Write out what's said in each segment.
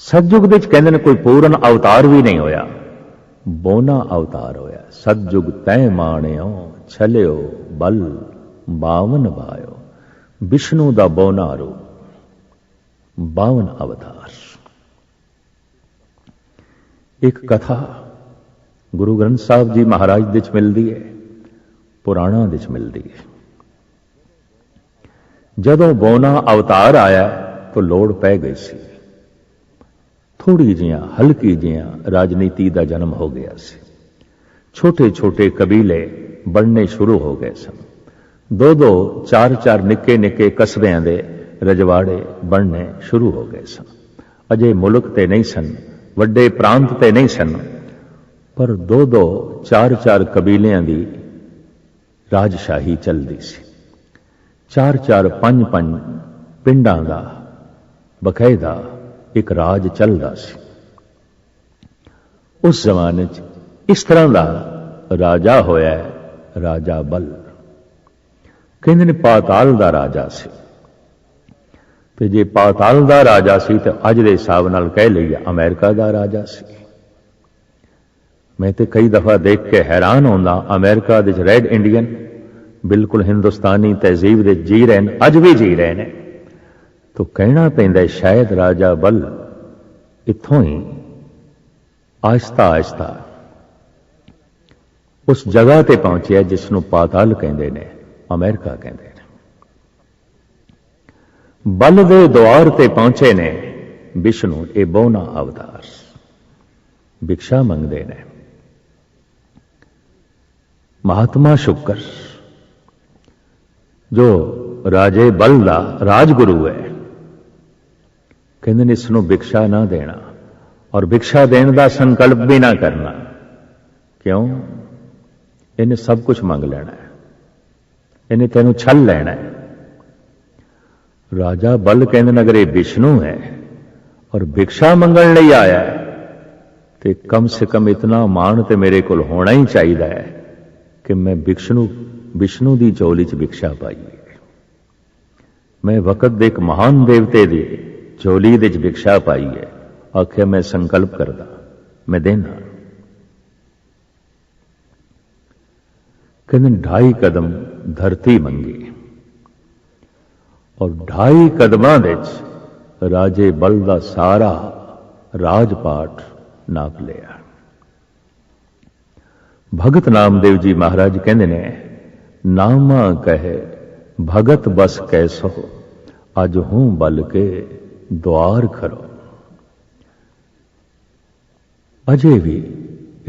सतयुग दे कहंदे ने कोई पूर्ण अवतार भी नहीं होया, बोना अवतार होया। सतयुग तै माणियो छलियो बल बावन भायो, विष्णु दा बोना रूप 52 अवतार। एक कथा गुरु ग्रंथ साहब जी महाराज दे च मिलदी है, पुराणा दे च मिलदी है। जदों बोना अवतार आया तो लोड़ पै गई सी, थोड़ी जियां हल्की जियां राजनीति का जन्म हो गया सी। छोटे छोटे कबीले बनने शुरू हो गए सन, दो दो चार चार निक्के निक्के कस्बियां दे रजवाड़े बनने शुरू हो गए सन। अजे मुल्क ते नहीं सन, वड्डे प्रांत ते नहीं सन, पर दो दो चार चार कबीलियां दी राजशाही चलदी सी। चार चार पंज पंज पिंडां दा बकायदा एक राज चलदा सी। उस जमाने च इस तरह का राजा होया है, राजा बल। कहंदे ने पाताल दा राजा सी। ते जे पाताल दा राजा सी तो अज दे हिसाब नाल कह लईए अमेरिका दा राजा सी। मैं तो कई दफा देख के हैरान होंदा, अमेरिका दे रेड इंडियन बिल्कुल हिंदुस्तानी तहजीब दे जी रहे हैं, अज भी जी रहे हैं। तो कहना पैंदा शायद राजा बल इत्थों ही आहिस्ता आहिस्ता उस जगह ते पहुंचे जिसनों पाताल कहंदे ने, अमेरिका कहंदे ने। बल दे द्वार ते पहुंचे ने विष्णु, ए बोना अवतार, भिक्षा मंगदे ने। महात्मा शुक्र जो राजे बल दा राजगुरु है, कहंदे ने इसनों भिक्षा ना देना और भिक्षा देने का संकल्प भी ना करना। क्यों? इन्हें सब कुछ मंग लेना है, इन्हें तेनों छल लेना है। राजा बल कहंदे अगर ये विष्णु है और भिक्षा मंगण लई आया है तो कम से कम इतना मान तो मेरे को होना ही चाहिए है कि मैं विष्णु की झोली च भिक्षा पाई। मैं वक्त दे एक महान देवते की झोली दे भिक्षा पाई है, आखिया मैं संकल्प करदा मैं देना। कहते 2.5 कदम धरती मंगी और 2.5 कदमां विच राजे बल दा सारा राजपाट नाप लिया। भगत नामदेव जी महाराज कहते ने, नामा कहे भगत बस कैसो, अज हूं बल के द्वार खरो। अजे भी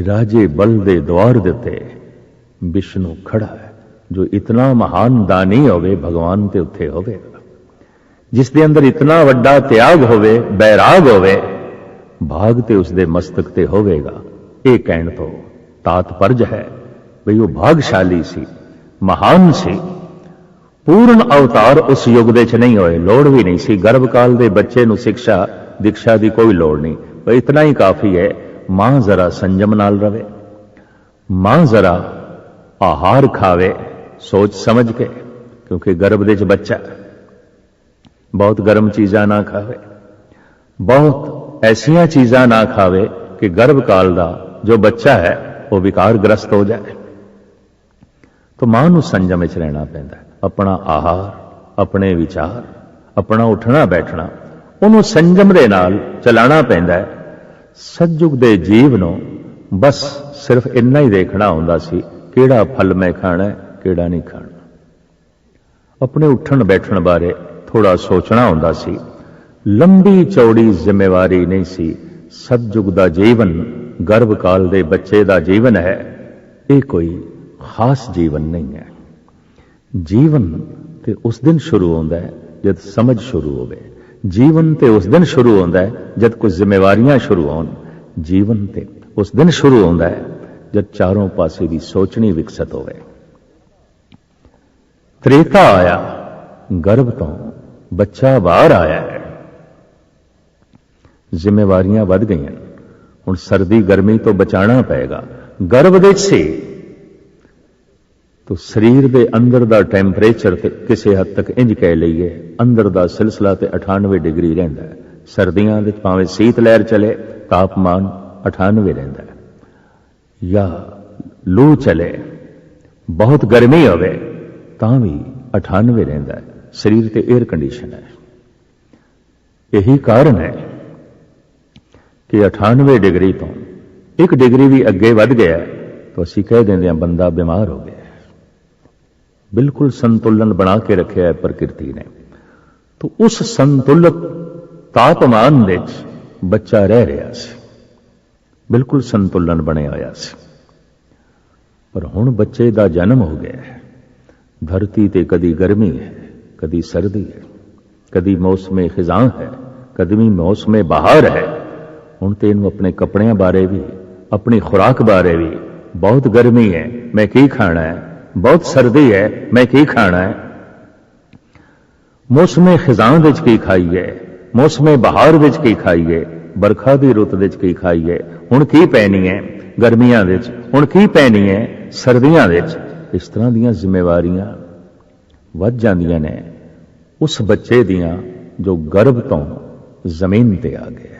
राजे बल दे द्वार देते विष्णु खड़ा है, जो इतना महान दानी होवे भगवान ते उत्थे होवेगा, जिसके अंदर इतना वड्डा त्याग होवे, बैराग होवे, भाग ते उसदे मस्तक ते होवेगा। ये कहण तो तात्पर्य है भाई वो भागशाली सी, महान सी। पूर्ण अवतार उस युग दे च नहीं होए, लोड़ भी नहीं सी। गर्भकाल दे बच्चे नूं शिक्षा दीक्षा की कोई लोड़ नहीं, भाई इतना ही काफी है मां जरा संयम नाल रवे, मां जरा आहार खावे सोच समझ के, क्योंकि गर्भ दे च बच्चा, बहुत गर्म चीज़ां ना खावे, बहुत ऐसिया चीज़ां ना खावे कि गर्भकाल का जो बच्चा है वो विकारग्रस्त हो जाए। तो मां नूं संयम च रहना पैंदा है। अपना आहार, अपने विचार, अपना उठना बैठना उन्होंने संयम दे नाल चलाना पैंदा है। सतयुग दे जीव नूं बस सिर्फ इन्ना ही देखना हुंदा सी, किहड़ा फल मैं खाना है, किहड़ा नहीं खाना। अपने उठन बैठन बारे थोड़ा सोचना हुंदा सी। लंबी चौड़ी जिम्मेवारी नहीं सी। सतयुग दा जीवन गर्भकाल दे बच्चे दा जीवन है, ये कोई खास जीवन नहीं है। जीवन ते उस दिन शुरू होता है जब समझ शुरू होवे। जीवन ते उस दिन शुरू होता है जब कुछ जिम्मेवारियां शुरू होन। जीवन ते उस दिन शुरू होता है जब चारों पासे की सोचनी विकसित होवे। त्रेता आया, गर्भ तो बच्चा बाहर आया है, जिम्मेवारियां बढ़ गई। हुण सर्दी गर्मी तो बचाना पएगा। गर्भ दे से तो शरीर के अंदर का टैंपरेचर किसी हद तक इंज कह लीए अंदर का सिलसिला तो 98 डिग्री रहिंदा है, सर्दियां विच भावें शीत लहर चले तापमान 98 रहिंदा है, या लू चले बहुत गर्मी होवे तां भी 98 रहिंदा है। शरीर ते एयर कंडीशन है। यही कारण है कि 98 डिग्री तो 1 डिग्री भी अगे वध गया तो असीं कह देंदे हां बंदा बीमार हो गया। बिल्कुल संतुलन बना के रखा है प्रकृति ने। तो उस संतुलित तापमान दे बच्चा रह रहा सी, बिल्कुल संतुलन बने होया सी। पर हुण बच्चे दा जन्म हो गया है। धरती ते कदी गर्मी है, कदी सर्दी है, कदी मौसमे खिजां है, कदी मौसमे बहार है। हुण ते इहनूं अपने कपड़ियां बारे भी, अपनी खुराक बारे भी, बहुत गर्मी है मैं की खाना है, बहुत सर्दी है मैं की खाना है, मौसमे खिजां विच की खाईए, मौसमे बहार विच की खाईए, बरखा दी रुत विच की खाईए, हुण की पैनी है गर्मियां विच, हुण की पैनी है सर्दियां विच। इस तरह दीयां जिम्मेवारियां वध जांदियां ने उस बच्चे दियां जो गर्भ तो जमीन ते आ गया,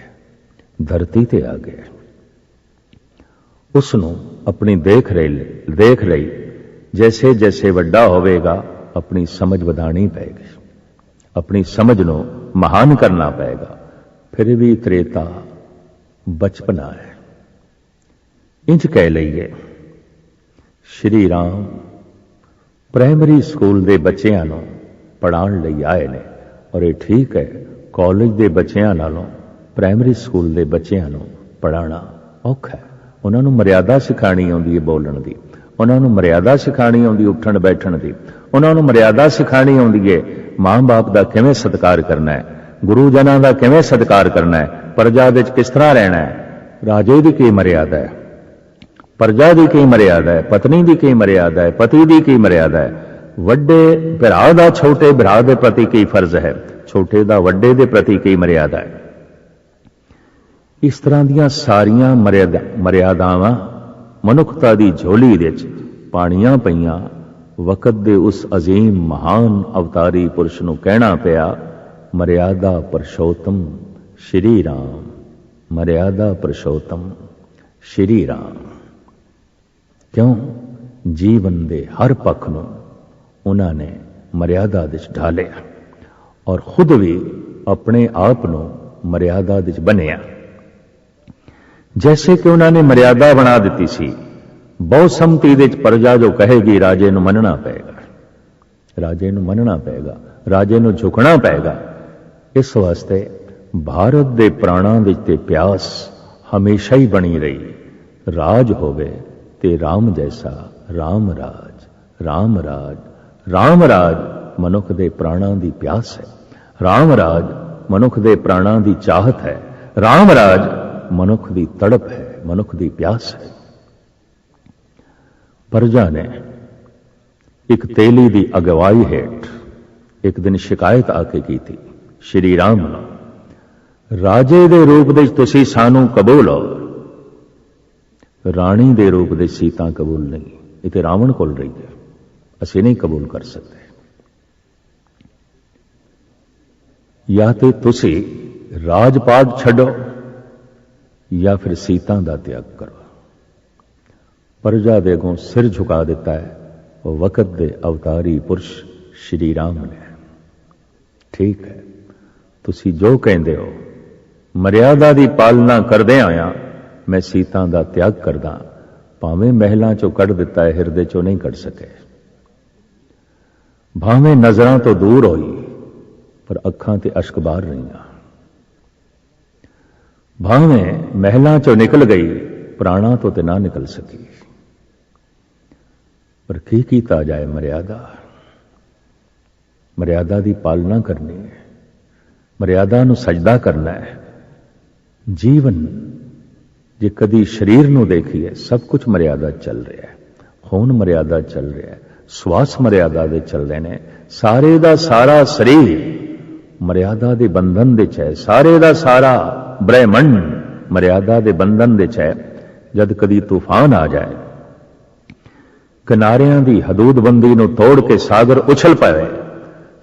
धरती ते आ गया। उसनूं अपनी देख रही जैसे जैसे वड्डा होवेगा अपनी समझ वधानी पैगी, अपनी समझ नूं महान करना पैगा। फिर भी त्रेता बचपना है। इंज कह लईए श्री राम प्राइमरी स्कूल के बच्चों नूं पढ़ाउण लई आए ने, और ये ठीक है कॉलेज के बच्चों नालों प्राइमरी स्कूल के बच्चों नूं पढ़ाना औखा है। उन्होंने मर्यादा सिखानी आउंदी है बोलण दी, उन्होंने मर्यादा सिखानी आउंदी उठण बैठण दी, उन्होंने मर्यादा सिखानी आउंदी है मां बाप का किवें सत्कार करना है, गुरुजनां दा किवें सत्कार करना है, प्रजा विच किस तरह रहना है, राजे की की मर्यादा है, प्रजा की की मर्यादा है, पत्नी की की मर्यादा है, पति की की मर्यादा है, वड्डे भरा दा छोटे भरा दे प्रति की फर्ज है, छोटे दा वड्डे दे प्रति की मर्यादा है। इस तरह दियां सारियां मर्यादावां मनुखता दी झोली विच पाणियां पईयां। वक़्त दे उस अजीम महान अवतारी पुरुष नूं कहना पिया मर्यादा पुरुषोत्तम श्री राम, मर्यादा पुरुषोत्तम श्री राम। क्यों? जीवन दे हर पक्ष नूं उन्होंने मर्यादा विच ढालिया और खुद भी अपने आप नूं मर्यादा विच बनिया। जैसे कि उन्होंने मर्यादा बना दी सी, बहुत सम्मति विच प्रजा जो कहेगी राजे नूं मनना पेगा, राजे नूं मनना पेगा, राजे नूं झुकना पेगा। इस वास्ते भारत दे प्राणां विच ते प्यास हमेशा ही बनी रही, राज होवे ते राम जैसा राम राज, राम राज, राम राज मनुख दे प्राणां दी प्यास है, राम राज मनुख दे प्राणां दी चाहत है, राम राज मनुख दी तड़प है, मनुख दी प्यास है। प्रजा ने एक तेली दी अगवाई हेठ एक दिन शिकायत आके की थी श्री राम नूं, राजे दे रूप दे तुसीं सानू कबूल हो, राणी दे रूप दे सीता कबूल नहीं। ये तो रावण कोल रही है, असीं नहीं कबूल कर सकते। या तो तुसीं राजपाट छड्डो या फिर सीता दा त्याग करो। प्रजा दे अगों सिर झुका दिता है वो वक़्त दे अवतारी पुरुष श्री राम ने। ठीक है, तुसीं जो कहंदे हो मर्यादा दी पालना करदे आया मैं सीता दा त्याग करदा, भावें महलां चों कढ़ दिता है हिरदे चों नहीं कढ़ सके, भावें नजरां तो दूर होई पर अखां ते अश्क बाहर रहियां, भावें महलां चों निकल गई प्राणा तो ते ना निकल सकी। पर की कीता जाए? मर्यादा दी पालना करनी है, मर्यादा नूं सजदा करना है। जीवन जे कदी शरीर नूं देखिए सब कुछ मर्यादा चल रहा है, खून मर्यादा चल रहा है, श्वास मर्यादा दे चल रहे हैं, सारे दा सारा शरीर मर्यादा दे बंधन दे है, सारे दा सारा ब्रह्मंड मर्यादा दे बंधन दे है। जद कदी तूफान आ जाए, किनारियां दी हदूदबंदी नूं तोड़ के सागर उछल पवे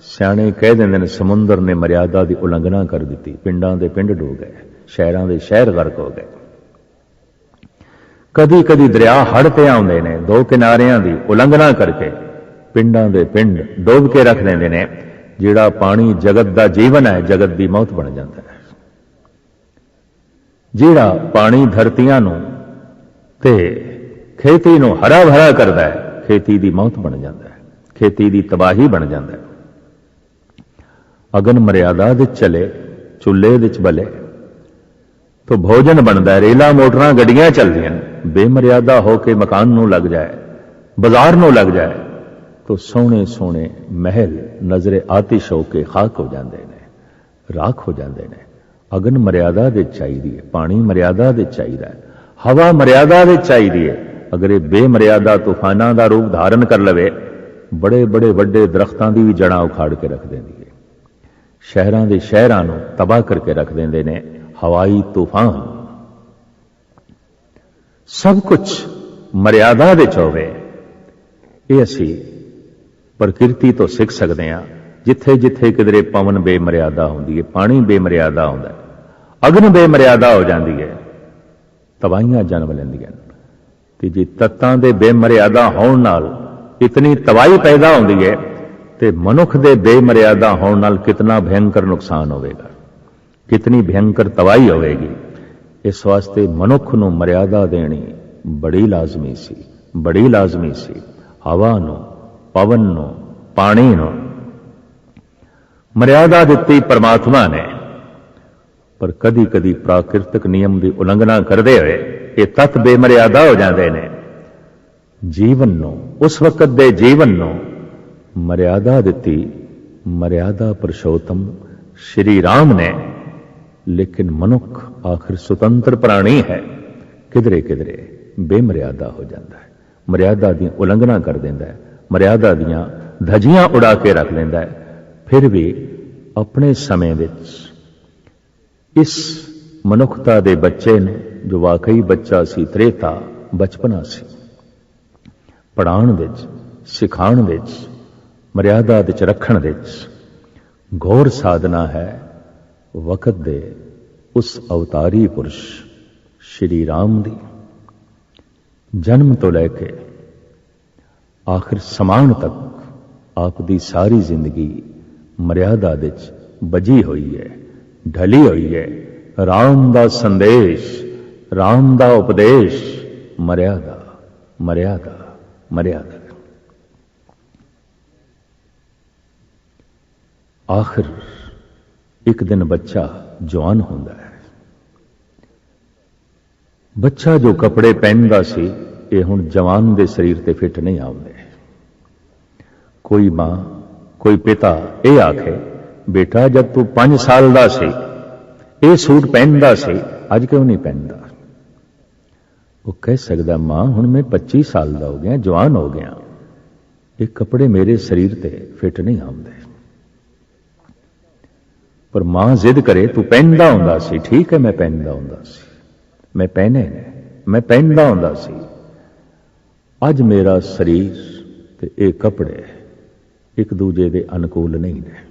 ਸਿਆਣੇ ਕਹਿ ਦਿੰਦੇ ਨੇ ਸਮੁੰਦਰ ਨੇ ਮਰਿਆਦਾ ਦੀ ਉਲੰਘਣਾ ਕਰ ਦਿੱਤੀ, ਪਿੰਡਾਂ ਦੇ ਪਿੰਡ ਡੁੱਬ ਗਏ, ਸ਼ਹਿਰਾਂ ਦੇ ਸ਼ਹਿਰ ਗਰਕ ਹੋ ਗਏ। ਕਦੀ ਕਦੀ ਦਰਿਆ ਹੜ੍ਹ ਤੇ ਆਉਂਦੇ ਨੇ, ਦੋ ਕਿਨਾਰਿਆਂ ਦੀ ਉਲੰਘਣਾ ਕਰਕੇ ਪਿੰਡਾਂ ਦੇ ਪਿੰਡ ਡੋਬ ਕੇ ਰੱਖ ਦਿੰਦੇ ਨੇ। ਜਿਹੜਾ ਪਾਣੀ ਜਗਤ ਦਾ ਜੀਵਨ ਹੈ, ਜਗਤ ਦੀ ਮੌਤ ਬਣ ਜਾਂਦਾ ਹੈ। ਜਿਹੜਾ ਪਾਣੀ ਧਰਤੀਆਂ ਨੂੰ ਤੇ ਖੇਤੀ ਨੂੰ ਹਰਾ ਭਰਾ ਕਰਦਾ ਹੈ, ਖੇਤੀ ਦੀ ਮੌਤ ਬਣ ਜਾਂਦਾ ਹੈ, ਖੇਤੀ ਦੀ ਤਬਾਹੀ ਬਣ ਜਾਂਦਾ ਹੈ। ਅਗਨ ਮਰਿਆਦਾ ਦੇ ਚਲੇ, ਚੁੱਲ੍ਹੇ ਵਿੱਚ ਬਲੇ ਤੋ ਭੋਜਨ ਬਣਦਾ ਹੈ, ਰੇਲਾਂ ਮੋਟਰਾਂ ਗੱਡੀਆਂ ਚੱਲਦੀਆਂ। ਬੇਮਰਿਆਦਾ ਹੋ ਕੇ ਮਕਾਨ ਨੂੰ ਲੱਗ ਜਾਏ, ਬਾਜ਼ਾਰ ਨੂੰ ਲੱਗ ਜਾਏ ਤੋ ਸੋਹਣੇ ਸੋਹਣੇ ਮਹਿਲ ਨਜ਼ਰੇ ਆਤਿਸ਼ ਹੋ ਕੇ ਖਾਕ ਹੋ ਜਾਂਦੇ ਨੇ, ਰਾਖ ਹੋ ਜਾਂਦੇ ਨੇ। ਅਗਨ ਮਰਿਆਦਾ ਦੇ ਚਾਹੀਦੀ ਹੈ, ਪਾਣੀ ਮਰਿਆਦਾ ਦੇ ਚਾਹੀਦਾ ਹੈ, ਹਵਾ ਮਰਿਆਦਾ ਦੇ ਚਾਹੀਦੀ ਹੈ। ਅਗਰ ਇਹ ਬੇਮਰਿਆਦਾ ਤੂਫਾਨਾਂ ਦਾ ਰੂਪ ਧਾਰਨ ਕਰ ਲਵੇ, ਬੜੇ ਬੜੇ ਵੱਡੇ ਦਰਖਤਾਂ ਦੀ ਵੀ ਜੜ੍ਹਾਂ ਉਖਾੜ ਕੇ ਰੱਖ ਦਿੰਦੀ ਹੈ, ਸ਼ਹਿਰਾਂ ਦੇ ਸ਼ਹਿਰਾਂ ਨੂੰ ਤਬਾਹ ਕਰਕੇ ਰੱਖ ਦਿੰਦੇ ਨੇ ਹਵਾਈ ਤੂਫਾਨ। ਸਭ ਕੁਝ ਮਰਿਆਦਾ ਵਿੱਚ ਹੋਵੇ, ਇਹ ਅਸੀਂ ਪ੍ਰਕਿਰਤੀ ਤੋਂ ਸਿੱਖ ਸਕਦੇ ਹਾਂ। ਜਿੱਥੇ ਜਿੱਥੇ ਕਿਧਰੇ ਪਵਨ ਬੇਮਰਿਆਦਾ ਹੁੰਦੀ ਹੈ, ਪਾਣੀ ਬੇਮਰਿਆਦਾ ਹੁੰਦਾ ਹੈ, ਅਗਨ ਬੇਮਰਿਆਦਾ ਹੋ ਜਾਂਦੀ ਹੈ, ਤਬਾਹੀਆਂ ਜਨਮ ਲੈਂਦੀਆਂ। ਤੇ ਜੇ ਤੱਤਾਂ ਦੇ ਬੇਮਰਿਆਦਾ ਹੋਣ ਨਾਲ ਇਤਨੀ ਤਬਾਹੀ ਪੈਦਾ ਹੁੰਦੀ ਹੈ, ਤੇ ਮਨੁੱਖ ਦੇ ਬੇਮਰਿਆਦਾ ਹੋਣ ਨਾਲ ਕਿਤਨਾ ਭਿਅੰਕਰ ਨੁਕਸਾਨ ਹੋਵੇਗਾ, ਕਿਤਨੀ ਭਿਅੰਕਰ ਤਬਾਹੀ ਹੋਵੇਗੀ। ਇਸ ਵਾਸਤੇ ਮਨੁੱਖ ਨੂੰ ਮਰਿਆਦਾ ਦੇਣੀ ਬੜੀ ਲਾਜ਼ਮੀ ਸੀ, ਬੜੀ ਲਾਜ਼ਮੀ ਸੀ। ਹਵਾ ਨੂੰ, ਪਵਨ ਨੂੰ, ਪਾਣੀ ਨੂੰ ਮਰਿਆਦਾ ਦਿੱਤੀ ਪਰਮਾਤਮਾ ਨੇ, ਪਰ ਕਦੀ ਕਦੀ ਪ੍ਰਾਕਿਰਤਿਕ ਨਿਯਮ ਦੀ ਉਲੰਘਣਾ ਕਰਦੇ ਹੋਏ ਇਹ ਤੱਤ ਬੇਮਰਿਆਦਾ ਹੋ ਜਾਂਦੇ ਨੇ। ਜੀਵਨ ਨੂੰ, ਉਸ ਵਕਤ ਦੇ ਜੀਵਨ ਨੂੰ ਮਰਿਆਦਾ ਦਿੱਤੀ ਮਰਿਆਦਾ ਪੁਰਸ਼ੋਤਮ ਸ਼੍ਰੀ ਰਾਮ ਨੇ। ਲੇਕਿਨ ਮਨੁੱਖ ਆਖਿਰ ਸੁਤੰਤਰ ਪ੍ਰਾਣੀ ਹੈ, ਕਿਧਰੇ ਕਿਧਰੇ ਬੇਮਰਿਆਦਾ ਹੋ ਜਾਂਦਾ ਹੈ, ਮਰਿਆਦਾ ਦੀ ਉਲੰਘਣਾ ਕਰ ਦਿੰਦਾ ਹੈ, ਮਰਿਆਦਾ ਦੀਆਂ ਧੱਜੀਆਂ ਉਡਾ ਕੇ ਰੱਖ ਲੈਂਦਾ ਹੈ। ਫਿਰ ਵੀ ਆਪਣੇ ਸਮੇਂ ਵਿੱਚ ਇਸ ਮਨੁੱਖਤਾ ਦੇ ਬੱਚੇ ਨੇ, ਜੋ ਵਾਕਈ ਬੱਚਾ ਸੀ, ਤ੍ਰੇਤਾ ਬਚਪਨਾ ਸੀ, ਪੜ੍ਹਾਉਣ ਵਿੱਚ, ਸਿਖਾਉਣ ਵਿੱਚ, ਮਰਿਆਦਾ ਵਿੱਚ ਰੱਖਣ ਵਿੱਚ ਘੋਰ ਸਾਧਨਾ ਹੈ ਵਕਤ ਦੇ ਉਸ ਅਵਤਾਰੀ ਪੁਰਸ਼ ਸ਼੍ਰੀ ਰਾਮ ਦੀ। ਜਨਮ ਤੋਂ ਲੈ ਕੇ ਆਖਿਰ ਸਮਾਨ ਤੱਕ ਆਪ ਦੀ ਸਾਰੀ ਜ਼ਿੰਦਗੀ ਮਰਿਆਦਾ ਵਿੱਚ ਬਜੀ ਹੋਈ ਹੈ, ਢਲੀ ਹੋਈ ਹੈ। ਰਾਮ ਦਾ ਸੰਦੇਸ਼, ਰਾਮ ਦਾ ਉਪਦੇਸ਼, ਮਰਿਆਦਾ, ਮਰਿਆਦਾ, ਮਰਿਆਦਾ। ਆਖਿਰ ਇੱਕ ਦਿਨ ਬੱਚਾ ਜਵਾਨ ਹੁੰਦਾ ਹੈ। ਬੱਚਾ ਜੋ ਕੱਪੜੇ ਪਹਿਨਦਾ ਸੀ, ਇਹ ਹੁਣ ਜਵਾਨ ਦੇ ਸਰੀਰ ਤੇ ਫਿੱਟ ਨਹੀਂ ਆਉਂਦੇ। ਕੋਈ ਮਾਂ, ਕੋਈ ਪਿਤਾ ਇਹ ਆਖੇ, ਬੇਟਾ ਜਦ ਤੂੰ 5 ਸਾਲ ਦਾ ਸੀ ਇਹ ਸੂਟ ਪਹਿਨਦਾ ਸੀ, ਅੱਜ ਕਿਉਂ ਨਹੀਂ ਪਹਿਨਦਾ? ਉਹ ਕਹਿ ਸਕਦਾ, ਮਾਂ ਹੁਣ ਮੈਂ 25 ਸਾਲ ਦਾ ਹੋ ਗਿਆ, ਜਵਾਨ ਹੋ ਗਿਆ, ਇਹ ਕੱਪੜੇ ਮੇਰੇ ਸਰੀਰ ਤੇ ਫਿੱਟ ਨਹੀਂ ਆਉਂਦੇ। ਪਰ ਮਾਂ ਜ਼ਿੱਦ ਕਰੇ, ਤੂੰ ਪਹਿਨਦਾ ਹੁੰਦਾ ਸੀ, ਠੀਕ ਹੈ ਮੈਂ ਪਹਿਨਦਾ ਹੁੰਦਾ ਸੀ, ਮੈਂ ਪਹਿਨੇ ਨੇ, ਮੈਂ ਪਹਿਨਦਾ ਹੁੰਦਾ ਸੀ। ਅੱਜ ਮੇਰਾ ਸਰੀਰ ਤੇ ਇਹ ਕੱਪੜੇ ਇੱਕ ਦੂਜੇ ਦੇ ਅਨੁਕੂਲ ਨਹੀਂ ਨੇ।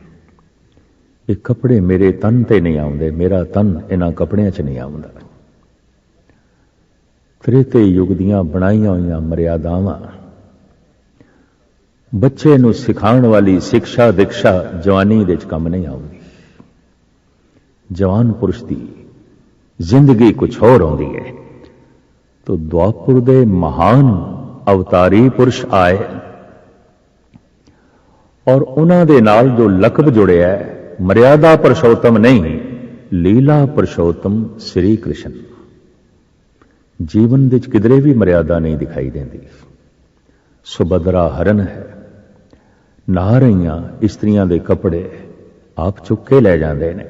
ਇਹ ਕੱਪੜੇ ਮੇਰੇ ਤਨ ਤੇ ਨਹੀਂ ਆਉਂਦੇ, ਮੇਰਾ ਤਨ ਇਹਨਾਂ ਕੱਪੜਿਆਂ 'ਚ ਨਹੀਂ ਆਉਂਦਾ। ਤ੍ਰੇਤੇ ਯੁੱਗ ਦੀਆਂ ਬਣਾਈਆਂ ਹੋਈਆਂ ਮਰਿਆਦਾਵਾਂ, ਬੱਚੇ ਨੂੰ ਸਿਖਾਉਣ ਵਾਲੀ ਸਿੱਖਿਆ ਦੀਕਸ਼ਾ ਜਵਾਨੀ ਦੇ 'ਚ ਕੰਮ ਨਹੀਂ ਆਉਂਦੀ। ਜਵਾਨ ਪੁਰਸ਼ ਦੀ ਜ਼ਿੰਦਗੀ ਕੁਛ ਹੋਰ ਹੁੰਦੀ ਹੈ। ਤੋ ਦੁਆਪੁਰ ਦੇ ਮਹਾਨ ਅਵਤਾਰੀ ਪੁਰਸ਼ ਆਏ ਔਰ ਉਹਨਾਂ ਦੇ ਨਾਲ ਜੋ ਲਕਬ ਜੁੜਿਆ ਹੈ, ਮਰਿਆਦਾ ਪੁਰਸ਼ੋਤਮ ਨਹੀਂ, ਲੀਲਾ ਪੁਰਸ਼ੋਤਮ ਸ੍ਰੀ ਕ੍ਰਿਸ਼ਨ। ਜੀਵਨ ਵਿੱਚ ਕਿਧਰੇ ਵੀ ਮਰਿਆਦਾ ਨਹੀਂ ਦਿਖਾਈ ਦਿੰਦੀ। ਸੁਭਦਰਾ ਹਰਨ ਹੈ, ਨਹਾ ਰਹੀਆਂ ਇਸਤਰੀਆਂ ਦੇ ਕੱਪੜੇ ਆਪ ਚੁੱਕ ਕੇ ਲੈ ਜਾਂਦੇ ਨੇ।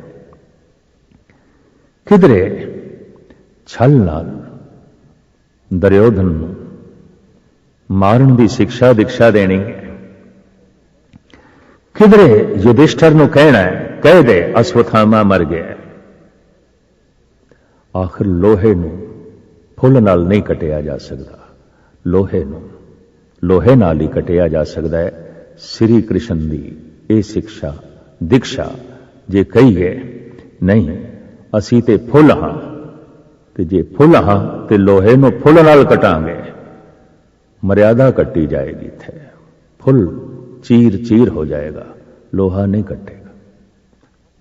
ਕਿਧਰੇ ਛਲ ਨਾਲ ਦੁਰਯੋਧਨ ਨੂੰ ਮਾਰਨ ਦੀ ਸਿੱਖਿਆ ਦੀਕਸ਼ਾ ਦੇਣੀ ਹੈ। ਕਿਧਰੇ ਯੁਧਿਸ਼ਠਰ ਨੂੰ ਕਹਿਣਾ ਹੈ, ਕਹਿ ਦੇ ਅਸਵਥਾਮਾ ਮਰ ਗਿਆ। ਆਖਿਰ ਲੋਹੇ ਨੂੰ ਫੁੱਲ ਨਾਲ ਨਹੀਂ ਕੱਟਿਆ ਜਾ ਸਕਦਾ, ਲੋਹੇ ਨੂੰ ਲੋਹੇ ਨਾਲ ਹੀ ਕੱਟਿਆ ਜਾ ਸਕਦਾ ਹੈ। ਸ੍ਰੀ ਕ੍ਰਿਸ਼ਨ ਦੀ ਇਹ ਸਿੱਖਿਆ ਦੀਕਸ਼ਾ ਜੇ ਕਹੀਏ ਨਹੀਂ ਅਸੀਂ ਤੇ ਫੁੱਲ ਹਾਂ, ਤੇ ਜੇ ਫੁੱਲ ਹਾਂ ਤੇ ਲੋਹੇ ਨੂੰ ਫੁੱਲ ਨਾਲ ਕਟਾਂਗੇ, ਮਰਿਆਦਾ ਕੱਟੀ ਜਾਏਗੀ। ਇੱਥੇ ਫੁੱਲ ਚੀਰ ਚੀਰ ਹੋ ਜਾਏਗਾ, ਲੋਹਾ ਨਹੀਂ ਕੱਟੇਗਾ,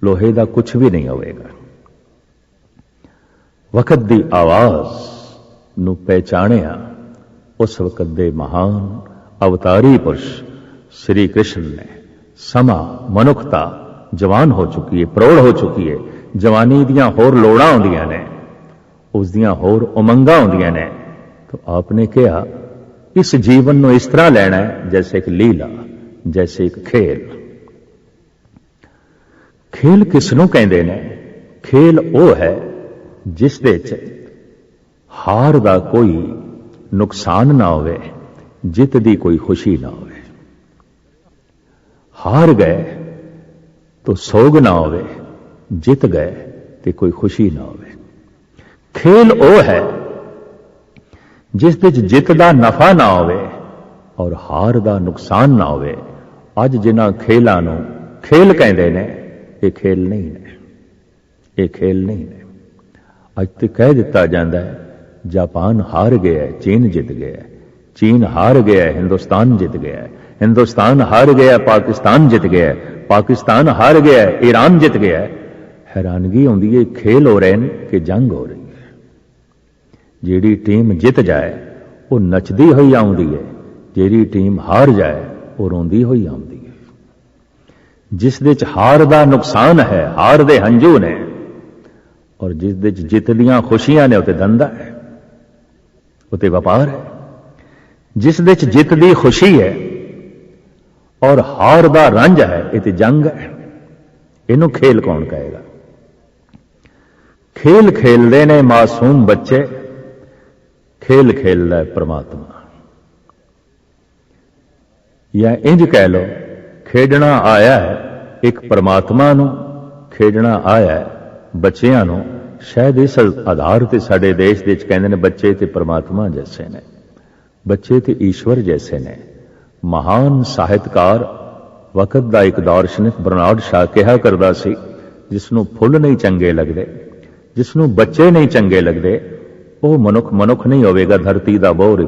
ਲੋਹੇ ਦਾ ਕੁਝ ਵੀ ਨਹੀਂ ਹੋਵੇਗਾ। ਵਕਤ ਦੀ ਆਵਾਜ਼ ਨੂੰ ਪਹਿਚਾਣਿਆ ਉਸ ਵਕਤ ਦੇ ਮਹਾਨ ਅਵਤਾਰੀ ਪੁਰਸ਼ ਸ੍ਰੀ ਕ੍ਰਿਸ਼ਨ ਨੇ। ਸਮਾਂ ਮਨੁੱਖਤਾ ਜਵਾਨ ਹੋ ਚੁੱਕੀ ਹੈ, ਪ੍ਰੌੜ ਹੋ ਚੁੱਕੀ ਹੈ, ਜਵਾਨੀ ਦੀਆਂ ਹੋਰ ਲੋੜਾਂ ਹੁੰਦੀਆਂ ਨੇ, ਉਸ ਦੀਆਂ ਹੋਰ ਉਮੰਗਾਂ ਹੁੰਦੀਆਂ ਨੇ। ਤਾਂ ਆਪਨੇ ਕਿਹਾ ਇਸ ਜੀਵਨ ਨੂੰ ਇਸ ਤਰ੍ਹਾਂ ਲੈਣਾ ਹੈ ਜੈਸੇ ਇੱਕ ਲੀਲਾ, ਜੈਸੇ ਇੱਕ ਖੇਲ। ਖੇਲ ਕਿਸ ਨੂੰ ਕਹਿੰਦੇ ਨੇ? ਖੇਲ ਉਹ ਹੈ ਜਿਸ ਦੇ ਵਿੱਚ ਹਾਰ ਦਾ ਕੋਈ ਨੁਕਸਾਨ ਨਾ ਹੋਵੇ, ਜਿੱਤ ਦੀ ਕੋਈ ਖੁਸ਼ੀ ਨਾ ਹੋਵੇ। ਹਾਰ ਗਏ तो सोग ना होवे, जित गए तो कोई खुशी ना होवे। खेल वो है जिस विच जित दा नफा ना होवे और हार दा नुकसान ना होवे। अज जिन्हां खेलां नूं खेल कहंदे ने, ये खेल नहीं ने, ये खेल नहीं ने। अज तो कह दिता जाता है जापान हार गया है, चीन जित गया है, चीन हार गया है, हिंदुस्तान जित गया है, हिंदुस्तान हार गया, पाकिस्तान जित गया है, पाकिस्तान हार गया, ईरान जित गया। हैरानगी आउंदी है खेल हो रहे हैं कि जंग हो रही है। जिहड़ी टीम जित जाए वो नचदी हुई आउंदी है, जिहड़ी टीम हार जाए वो रोंदी हुई आउंदी है। जिस दे च हार दा नुकसान है, हार दे हंझू ने, और जिस दे च जित दियां खुशियां ने, उते धंधा है, उते व्यापार है। जिस दे च जित दी खुशी है और हार दा रंज है, इते जंग है। इनू खेल कौन कहेगा? खेल खेलते ने मासूम बच्चे, खेल खेलदा है परमात्मा। या इंज कह लो खेडना आया है एक परमात्मा नू, खेडना आया है बच्चियां नू। शायद इस आधार ते साडे देश दे विच कहंदे ने बच्चे ते परमात्मा जैसे ने, बच्चे ते ईश्वर जैसे ने। महान ਸਾਹਿਤਕਾਰ ਵਕਤ ਦਾ ਇੱਕ ਦਾਰਸ਼ਨਿਕ ਬਰਨਾਰਡ ਸ਼ਾਹ ਕਿਹਾ ਕਰਦਾ ਸੀ, ਜਿਸਨੂੰ ਫੁੱਲ ਨਹੀਂ ਚੰਗੇ ਲੱਗਦੇ, ਜਿਸਨੂੰ ਬੱਚੇ ਨਹੀਂ ਚੰਗੇ ਲੱਗਦੇ, ਉਹ ਮਨੁੱਖ ਨਹੀਂ ਹੋਵੇਗਾ। ਧਰਤੀ ਦਾ ਬੋਝ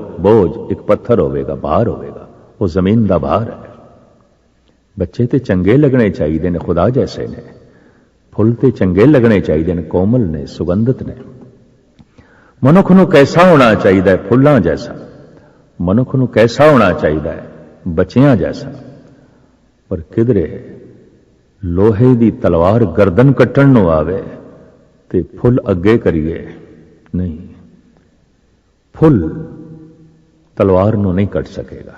ਇੱਕ ਪੱਥਰ ਹੋਵੇਗਾ, ਭਾਰ ਹੋਵੇਗਾ, ਉਹ ਜ਼ਮੀਨ ਦਾ ਭਾਰ ਹੈ। ਬੱਚੇ ਤੇ ਚੰਗੇ ਲੱਗਣੇ ਚਾਹੀਦੇ ਨੇ, ਖੁਦਾ ਜੈਸੇ ਨੇ। ਫੁੱਲ ਤੇ ਚੰਗੇ ਲੱਗਣੇ ਚਾਹੀਦੇ ਨੇ, ਕੋਮਲ ਨੇ, ਸੁਗੰਧਿਤ ਨੇ। ਮਨੁੱਖ ਨੂੰ ਕੈਸਾ ਹੋਣਾ ਚਾਹੀਦਾ ਹੈ? ਫੁੱਲਾਂ ਜੈਸਾ। ਮਨੁੱਖ ਨੂੰ ਕੈਸਾ ਹੋਣਾ ਚਾਹੀਦਾ ਹੈ? ਬੱਚਿਆਂ ਜੈਸਾ। ਪਰ ਕਿਧਰੇ ਲੋਹੇ ਦੀ ਤਲਵਾਰ ਗਰਦਨ ਕੱਟਣ ਨੂੰ ਆਵੇ ਤੇ ਫੁੱਲ ਅੱਗੇ ਕਰੀਏ, ਨਹੀਂ। ਫੁੱਲ ਤਲਵਾਰ ਨੂੰ ਨਹੀਂ ਕੱਟ ਸਕੇਗਾ,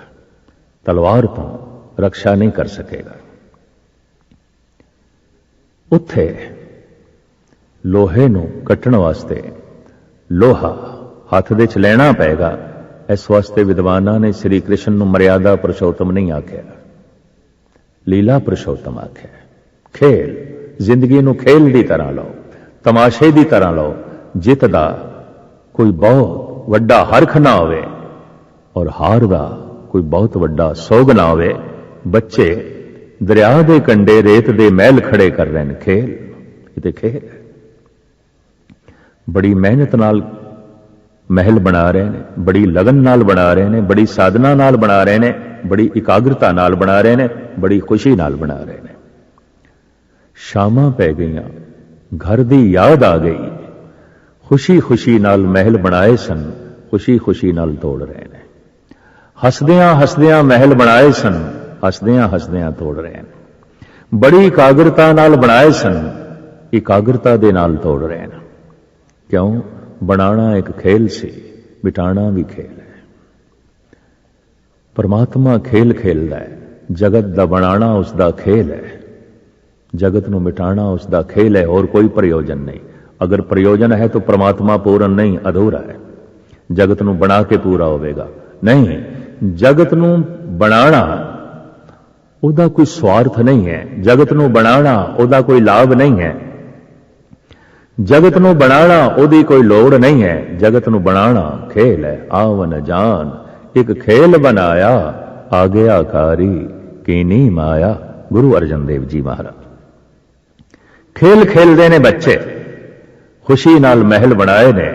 ਤਲਵਾਰ ਤੋਂ ਰੱਖਿਆ ਨਹੀਂ ਕਰ ਸਕੇਗਾ। ਉੱਥੇ ਲੋਹੇ ਨੂੰ ਕੱਟਣ ਵਾਸਤੇ ਲੋਹਾ ਹੱਥ ਦੇ ਚ ਲੈਣਾ ਪਏਗਾ। इस वास्ते विद्वाना ने श्री कृष्ण नूं मर्यादा पुरुषोत्तम नहीं आख्या, लीला पुरुषोत्तम आख्या। खेल जिंदगी नूं खेल दी तरह लो, तमाशे दी तरह लो। जित दा कोई बहुत वड्डा हरख ना होवे और हार दा कोई बहुत वड्डा सोग ना होवे। बच्चे दरिया दे कंडे रेत दे महल खड़े कर रहे हैं। खेल ये खेल है। बड़ी मेहनत नाल महल बना रहे हैं, बड़ी लगन नाल बना रहे हैं, बड़ी साधना नाल बना रहे हैं, बड़ी एकाग्रता नाल बना रहे हैं, बड़ी खुशी नाल बना रहे हैं। शामां पै गईयां, घर दी याद आ गई, खुशी खुशी नाल महल बनाए सन, खुशी खुशी नाल तोड़ रहे हैं। हसदियां हसदियां महल बनाए सन, हसदियां हसदियां तोड़ रहे हैं। बड़ी एकाग्रता नाल बनाए सन, एकाग्रता दे नाल तोड़ रहे हैं। क्यों? बनाना एक खेल सी, मिटाना भी खेल है। परमात्मा खेल खेलदा है, जगत दा बनाना उसका खेल है, जगत नूं मिटाना उसका खेल है, और कोई प्रयोजन नहीं। अगर प्रयोजन है तो परमात्मा पूर्ण नहीं, अधूरा है। जगत नूं बना के पूरा होवेगा नहीं। जगत नूं बनाना उहदा कोई स्वार्थ नहीं है, जगत नूं बनाना उहदा कोई लाभ नहीं है, जगत नूं बनाना ओदी कोई लोड़ नहीं है। जगत नूं बनाना खेल है। आवन जान एक खेल बनाया, आ गया कारी कीनी माया गुरु अर्जन देव जी महाराज। खेल खेलते ने बच्चे, खुशी नाल महल बनाए ने,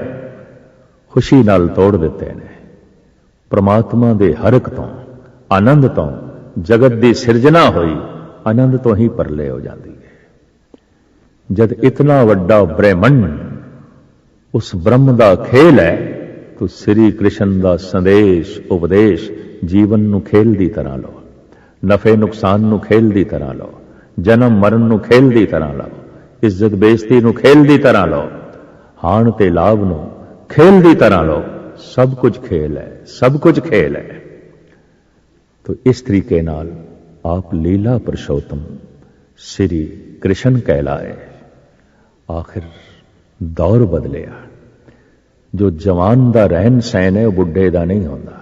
खुशी नाल तोड़ दिते ने। परमात्मा दे हरक तो, आनंद तो, जगत की सिरजना हुई आनंद तो ही परले हो जाती है। जब इतना वड्डा ब्रह्मंड उस ब्रह्म का खेल है, तो श्री कृष्ण का संदेश उपदेश जीवन नू खेल की तरह लो, नफे नुकसान नू खेल की तरह लो, जन्म मरण नू खेल की तरह लो, इज्जत बेइज्जती नू खेल की तरह लो, हाण ते लाभ नू खेल की तरह लो। सब कुछ खेल है, सब कुछ खेल है। तो इस तरीके नाल आप लीला पुरुषोत्तम श्री कृष्ण कहलाए। आखिर दौर बदलिया। जो जवान का रहन सहन है वह बुढ़े का नहीं होता।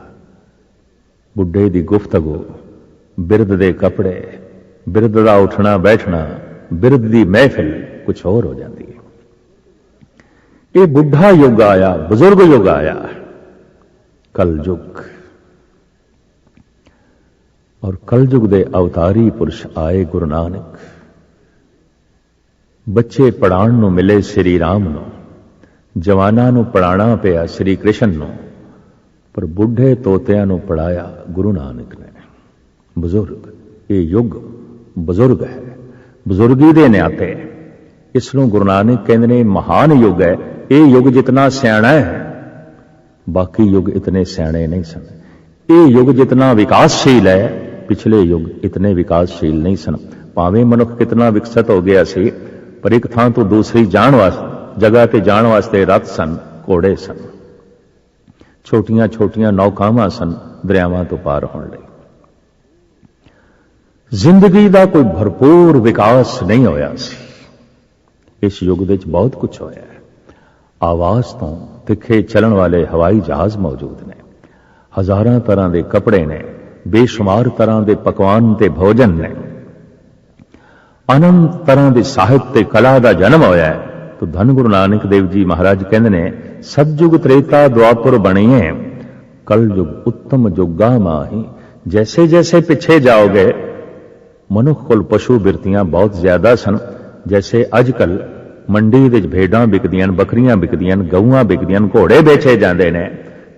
बुढ़े की गुफ्तगू, बिरद के कपड़े, बिरद का उठना बैठना, बिरद की महफिल कुछ और हो जाती है। ये बुढ़ा युग आया, बुजुर्ग युग आया, कल युग। और कल युग के अवतारी पुरुष आए गुरु नानक। बच्चे पढ़ाण नूं मिले श्री राम नूं, जवानां नूं पढ़ाना पिया श्री कृष्ण नूं, पर बुढ़े तोतियां नूं पढ़ाया गुरु नानक ने। बुजुर्ग, ये युग बुजुर्ग है। बुजुर्गी दे नाते इसनूं गुरु नानक कहंदे ने महान युग है। ये युग जितना सियाणा है, बाकी युग इतने सियाणे नहीं सन। ये युग जितना विकासशील है, पिछले युग इतने विकासशील नहीं सन। भावें मनुख कितना विकसित हो गया सी, पर एक थां तो दूसरी जाण वास्ते, जगह ते जाण वास्ते रथ सन, घोड़े सन, छोटियां छोटियां नौकावां सन दरियावां तो पार होने लई। जिंदगी का कोई भरपूर विकास नहीं होया सी। इस युग विच बहुत कुछ होया है। आवाज तो तिखे चलन वाले हवाई जहाज मौजूद ने, हजारां तरह के कपड़े ने, बेशुमार तरह के पकवान ते भोजन ने, अनंत तरह के साहित्य कला का जन्म होया है। तो धन गुरु नानक देव जी महाराज कहते ने सतयुग त्रेता द्वापर बणीए, कल युग उत्तम जुगा माही। जैसे जैसे पीछे जाओगे, मनुख कोल पशु बिरतियां बहुत ज्यादा सन। जैसे अजकल मंडी विच भेड़ां बिकदियां, बकरियां बिकदियां, गऊआं बिकदियां, घोड़े बेचे जाते हैं।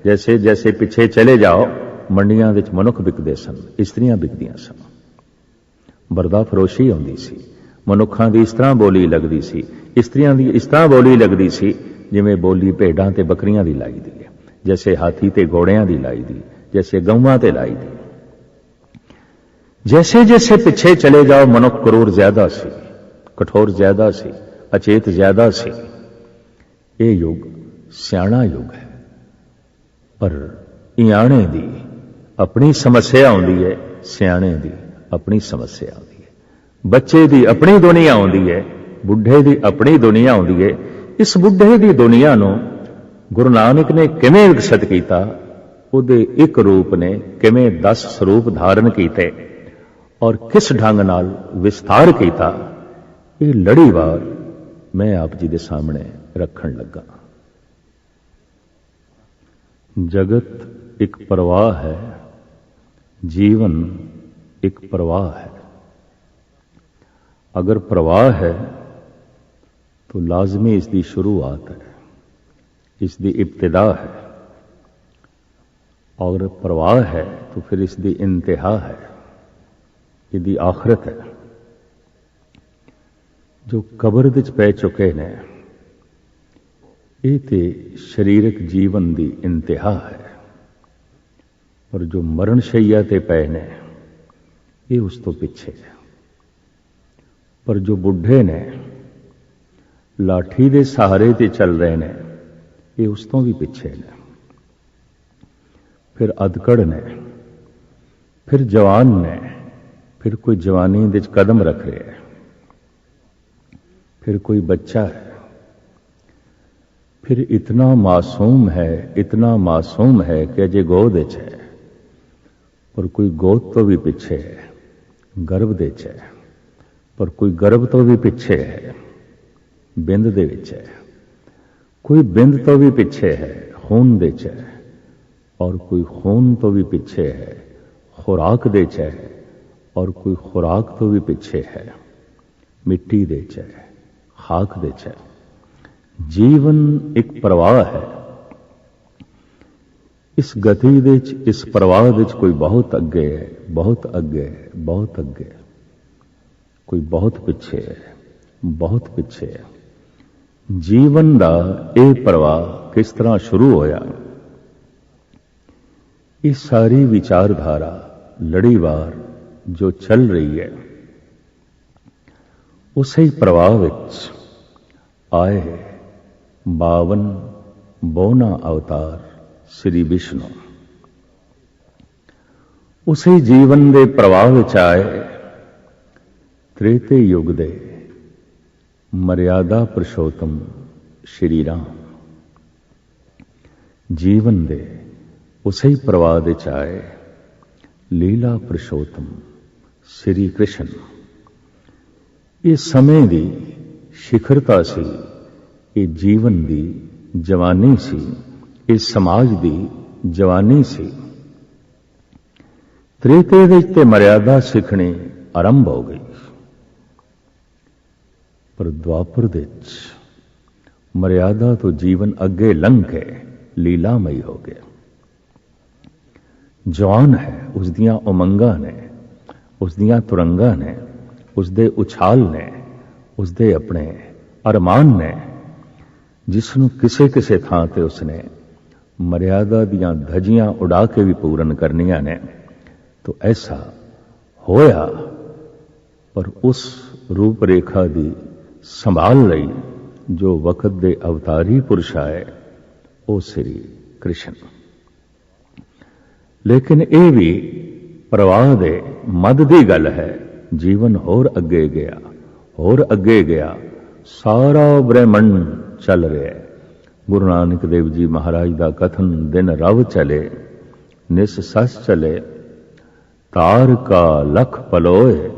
जैसे जैसे पीछे चले जाओ, मंडियां विच मनुख बिकदे सन, इस्त्रियां बिकदियां सन। बरदा फरोशी आउंदी सी, मनुखां दी इस तरह बोली लगदी सी, इस्त्रियां दी इस तरह बोली लगदी सी जिवें बोली भेड़ां ते बकरियां दी लाई दी है, जैसे हाथी ते घोड़ियां दी लाई दी, जैसे गऊआं ते लाई दी। जैसे जैसे पीछे चले जाओ, मनुख क्रूर ज्यादा सी, कठोर ज्यादा सी, अचेत ज्यादा सी। ये युग सियाणा युग है, पर इयाणे दी अपनी समस्या आउंदी है, सियाणे दी अपनी समस्या आउंदी है। बच्चे दी अपनी दुनिया आउंदी है, बुढ़े दी अपनी दुनिया आउंदी है। इस बुढ़े दी दुनिया नूं गुरु नानक ने किवें विकसित कीता, उहदे एक रूप ने किवें 10 स्वरूप धारण कीते और किस ढंग नाल विस्तार कीता, ये लड़ीवार मैं आप जी के सामने रखण लगा। जगत एक प्रवाह है, जीवन एक प्रवाह है। अगर प्रवाह है तो लाजमी इसकी शुरुआत है, इसकी इब्तिदा है। और प्रवाह है तो फिर इसकी इंतहा है, इसकी आखिरत है। जो कबर विच पै चुके ने, ये ते शरीरक जीवन की इंतहा है। और जो मरण शैया ते पै ने, ये उस तो पिछे है। पर जो बुढ़े ने लाठी दे सहारे ते चल रहे ने, ये उस तो भी पिछे ने। फिर अधकड़ ने, फिर जवान ने, फिर कोई जवानी विच कदम रख रहे है, फिर कोई बच्चा है, फिर इतना मासूम है, इतना मासूम है कि अजे गोद विच है, पर कोई गोद तो भी पिछे है, गर्भ दे च है, पर कोई गर्भ तो भी पिछे है, बिंद दे विच है, कोई बिंद तो भी पिछे है, खून दे च है, और कोई खून तो भी पिछे है, खुराक दे च है, और कोई खुराक तो भी पिछे है, मिट्टी दे च है, खाक दे च है। जीवन एक प्रवाह है। इस गति दे च, इस प्रवाह दे च कोई बहुत अगे है, बहुत अगे है, बहुत अगे है, कोई बहुत पिछे है, बहुत पिछे है। जीवन का यह प्रवाह किस तरह शुरू होया, ये सारी विचारधारा लड़ीवार जो चल रही है, उसे ही प्रवाह विच आए 52 बोना अवतार श्री विष्णु। उसे ही जीवन दे प्रवाह विच आए त्रेते युग दे मर्यादा पुरुषोत्तम श्री राम। जीवन दे उसे ही प्रवाह विच आए लीला पुरुषोत्तम श्री कृष्ण। ये समय दी शिखरता सी, ये जीवन दी जवानी सी, ये समाज दी जवानी सी। त्रेते दे ते मर्यादा सीखनी आरंभ हो गई, पर द्वापर दे मर्यादा तो जीवन अगे लंघ के लीलामयी हो गया। जवान है, उस दियां उमंगा ने, उस दियां तुरंगा ने, उसदे उछाल ने, उसदे अपने अरमान ने, जिसनों किसे किसे थां ते उसने मर्यादा दियां धजियां उड़ा के भी पूरन करनियां ने। तो ऐसा होया, पर उस रूपरेखा दी संभाल लई जो वक्त दे अवतारी पुरुष आए, वो श्री कृष्ण। लेकिन यह भी प्रवाह दे मद दी गल है। जीवन होर अगे गया, होर अगे गया, सारा ब्रह्मंड चल रहा है। गुरु नानक देव जी महाराज का कथन, दिन रव चले निस सस चले, तार का लख पलोए,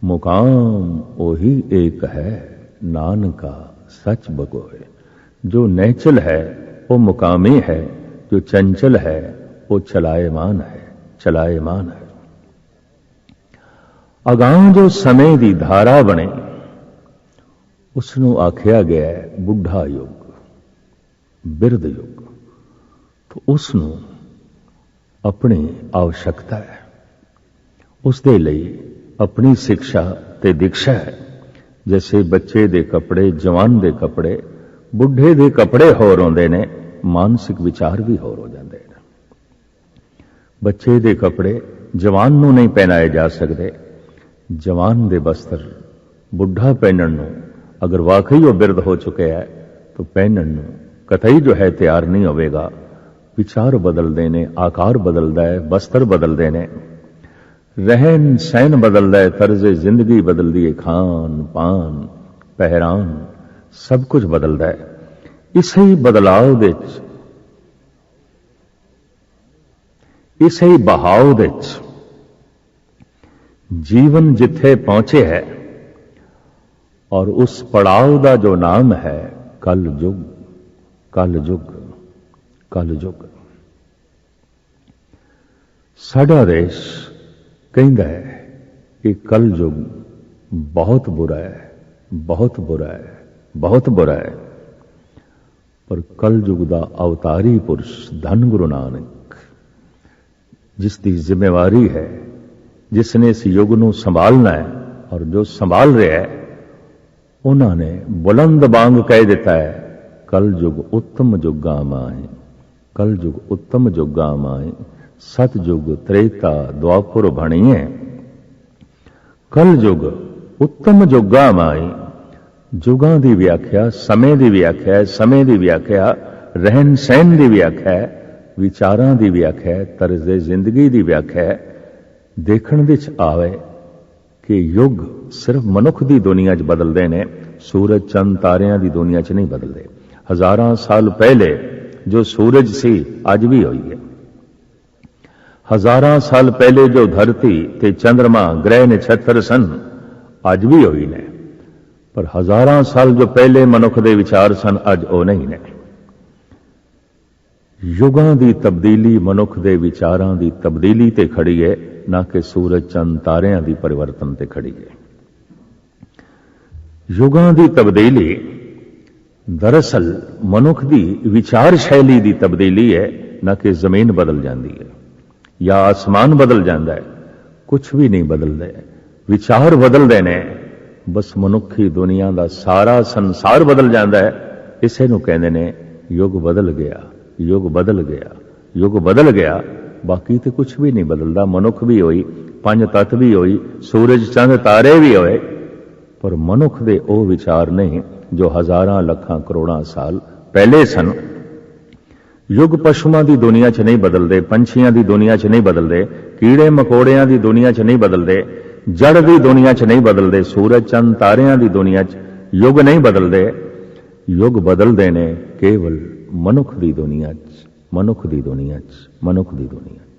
मुकाम ओही एक है, नानका सच बगोए। जो नैचल है वो मुकामी है, जो चंचल है वो चलायमान है, चलायमान है। अगां जो समय की धारा बने, उसनों आख्या गया है बुढ़ा युग, बिरध युग। तो उसनों अपनी आवश्यकता है, उसदे लई अपनी शिक्षा ते दीक्षा है। जैसे बच्चे दे कपड़े, जवान दे कपड़े, बुढ़े दे कपड़े होर होंदे ने, मानसिक विचार भी होर हो जाते हैं। बच्चे दे कपड़े जवान नूं नहीं पहनाए जा सकते, जवान दे वस्त्र बुढ़ा पहनण नूं अगर वाकई वो बिरध हो चुके है तो पहनण नूं कतई जो है तैयार नहीं होवेगा। विचार बदलते ने, आकार बदलता है, वस्त्र बदलते ने, रहन सहन बदलता है, तर्ज जिंदगी बदलती है, खान पान पहरान सब कुछ बदलता है। इसे ही बदलाव दे, इसे ही बहाव दे जीवन जिथे पहुंचे है, और उस पड़ाव का जो नाम है कल युग, कल युग, कल युग। साडा देश कहता है कि कल युग बहुत बुरा है, बहुत बुरा है, बहुत बुरा है। पर कल युग का अवतारी पुरुष धन गुरु नानक, जिसकी जिम्मेवारी है, जिसने इस युग को संभालना है और जो संभाल रहा है, उन्होंने बुलंद बांग कह देता है कल युग उत्तम युगा माए, कल युग उत्तम युगा माए, सतयुग त्रेता द्वापुर भणिए। कल युग उत्तम युगा माए, युगां की व्याख्या समय की व्याख्या है, समय की व्याख्या रहन सहन की व्याख्या है, विचारां की व्याख्या है, तर्ज जिंदगी की व्याख्या है। देखण विच आवे कि युग सिर्फ मनुख की दुनिया च बदलते हैं, सूरज चंद तारियां की दुनिया च नहीं बदलते। हजारां साल पहले जो सूरज सी अज भी होई है, हजारां साल पहले जो धरती ते चंद्रमा ग्रह नक्षत्र सन अज भी होई ने। पर हजारां साल जो पहले मनुख के विचार सन अज वो नहीं ने। युगां की तब्दीली मनुख के विचारां की तब्दीली ते खड़ी है, ना कि सूरज चंद तारियां दी परिवर्तन ते खड़ी है। युगां दी तब्दीली दरअसल मनुख दी विचार शैली दी तब्दीली है, ना कि जमीन बदल जाती है या आसमान बदल जाता है। कुछ भी नहीं बदलते, विचार बदलते ने, बस मनुखी दुनिया का सारा संसार बदल जाता है। इसे नूं कहंदे ने युग बदल गया, युग बदल गया, युग बदल गया। बाकी तो कुछ भी नहीं बदलता। मनुख भी होई, पंज तत्त भी होई, सूरज चंद तारे भी होए, पर मनुख दे ओ विचार नहीं जो हजारां लखां करोड़ां साल पहले सन। युग पशुओं की दुनिया च नहीं बदलते, पंछियों की दुनिया च नहीं बदलते, कीड़े मकोड़ियां की दुनिया च नहीं बदलते, जड़ की दुनिया च नहीं बदलते, सूरज चंद तारियां की दुनिया च युग नहीं बदलते। युग बदलते ने केवल मनुख की दुनिया च, मनुख की दुनिया च, मनुख की दुनिया च।